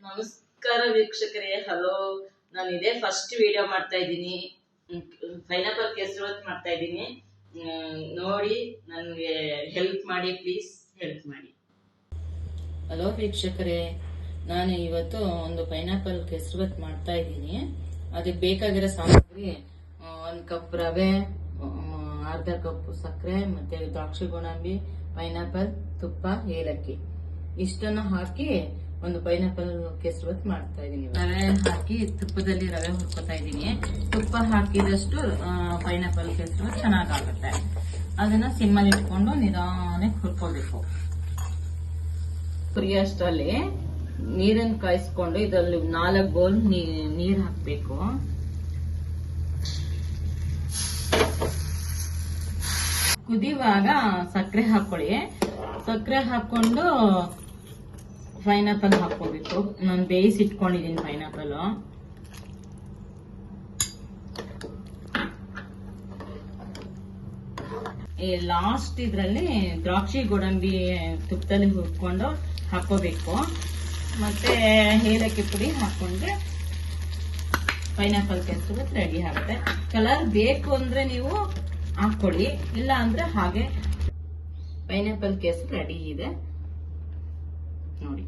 ನಮಸ್ಕಾರ ವೀಕ್ಷಕರೇ, ಹಲೋ. ನಾನು ಇದೇ ಫಸ್ಟ್ ವಿಡಿಯೋ ಮಾಡ್ತಾ ಇದ್ದೀನಿ. ಪೈನಾಪಲ್ ಕೇಸರಿಬಾತ್ ಮಾಡ್ತಾ ಇದ್ದೀನಿ. ನೋಡಿ, ನನಗೆ ಹೆಲ್ಪ್ ಮಾಡಿ, ಪ್ಲೀಸ್ ಹೆಲ್ಪ್ ಮಾಡಿ. ಹಲೋ ವೀಕ್ಷಕರೇ, ನಾನು ಇವತ್ತು ಒಂದು ಪೈನಾಪಲ್ ಕೇಸರಿಬಾತ್ ಮಾಡ್ತಾ ಇದ್ದೀನಿ. ಅದಕ್ಕೆ ಬೇಕಾಗಿರೋ ಸಾಮಗ್ರಿ 1 ಕಪ್ ರವೆ, ಅರ್ಧ ಕಪ್ ಸಕ್ಕರೆ, ಮತ್ತೆ ದ್ರಾಕ್ಷಿ ಗೋಡಂಬಿ, ಪೈನಾಪಲ್, ತುಪ್ಪ, ಏಲಕ್ಕಿ ಇಷ್ಟನ್ನು ಹಾಕಿ ಒಂದು ಪೈನಾಪಲ್ ಕೇಸರಿಬಾತ್ ಮಾಡ್ತಾ ಇದೀನಿ. ರವೆ ಹಾಕಿ ತುಪ್ಪದಲ್ಲಿ ರವೆ ಹುರ್ಕೋತಾ ಇದೀನಿ. ತುಪ್ಪ ಹಾಕಿದಷ್ಟು ಪೈನಾಪಲ್ ಕೇಸರಿಬಾತ್ ಚೆನ್ನಾಗಾಗುತ್ತೆ. ಅದನ್ನ ಸಿಮ್ಮಲ್ಲಿ ಇಟ್ಕೊಂಡು ನಿಧಾನಕ್ಕೆ ಹುರ್ಕೋಬೇಕು. ಹುರಿಯೋಷ್ಟರಲ್ಲಿ ನೀರನ್ನು ಕಾಯಿಸ್ಕೊಂಡು ಇದರಲ್ಲಿ 4 ಬೌಲ್ ನೀರ್ ಹಾಕ್ಬೇಕು. ಕುದಿಯುವಾಗ ಸಕ್ಕರೆ ಹಾಕೊಳ್ಳಿ. ಸಕ್ಕರೆ ಹಾಕೊಂಡು ಪೈನಾಪಲ್ ಹಾಕೋಬೇಕು. ನಾನು ಬೇಯಿಸಿ ಇಟ್ಕೊಂಡಿದ್ದೀನಿ ಪೈನಾಪಲ್. ಲಾಸ್ಟ್ ಇದ್ರಲ್ಲಿ ದ್ರಾಕ್ಷಿ ಗೋಡಂಬಿ ತುಪ್ಪದಲ್ಲಿ ಹುರ್ಕೊಂಡು ಹಾಕೋಬೇಕು. ಮತ್ತೆ ಏಲಕ್ಕಿ ಪುಡಿ ಹಾಕೊಂಡ್ರೆ ಪೈನಾಪಲ್ ಕೇಸರಿಬಾತ್ ರೆಡಿ ಆಗುತ್ತೆ. ಕಲರ್ ಬೇಕು ಅಂದ್ರೆ ನೀವು ಹಾಕೊಳ್ಳಿ, ಇಲ್ಲ ಅಂದ್ರೆ ಹಾಗೆ. ಪೈನಾಪಲ್ ಕೇಸರಿ ರೆಡಿ ಇದೆ ನೋಡಿ.